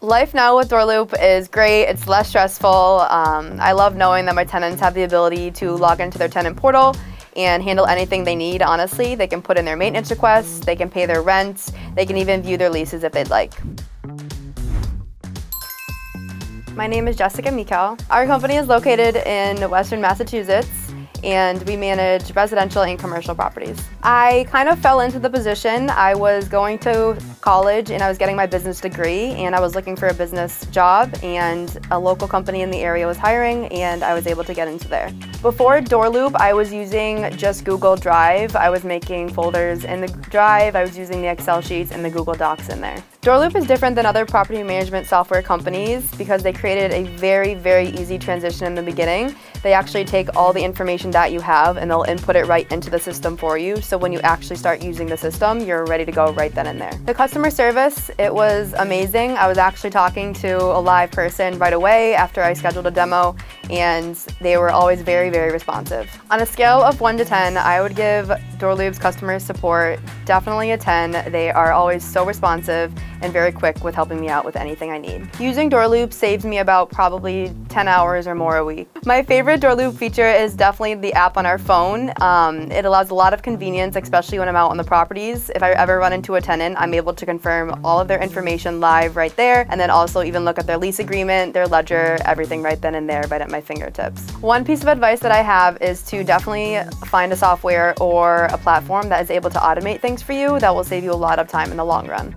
Life now with DoorLoop is great. It's less stressful. I love knowing that my tenants have the ability to log into their tenant portal and handle anything they need, honestly. They can put in their maintenance requests, they can pay their rent, they can even view their leases if they'd like. My name is Jessica Mekal. Our company is located in Western Massachusetts, and we manage residential and commercial properties. I kind of fell into the position. I was going to college and I was getting my business degree, and I was looking for a business job, and a local company in the area was hiring, and I was able to get into there. Before DoorLoop, I was using just Google Drive. I was making folders in the Drive. I was using the Excel sheets and the Google Docs in there. DoorLoop is different than other property management software companies because they created a very, very easy transition in the beginning. They actually take all the information that you have and they'll input it right into the system for you. So when you actually start using the system, you're ready to go right then and there. The customer service, it was amazing. I was actually talking to a live person right away after I scheduled a demo, and they were always very, very responsive. On a scale of 1 to 10, I would give DoorLoop's customer support definitely a 10. They are always so responsive and very quick with helping me out with anything I need. Using DoorLoop saves me about probably 10 hours or more a week. My favorite DoorLoop feature is definitely the app on our phone. It allows a lot of convenience, especially when I'm out on the properties. If I ever run into a tenant, I'm able to confirm all of their information live right there, and then also even look at their lease agreement, their ledger, everything right then and there, right at my fingertips. One piece of advice that I have is to definitely find a software or a platform that is able to automate things for you that will save you a lot of time in the long run.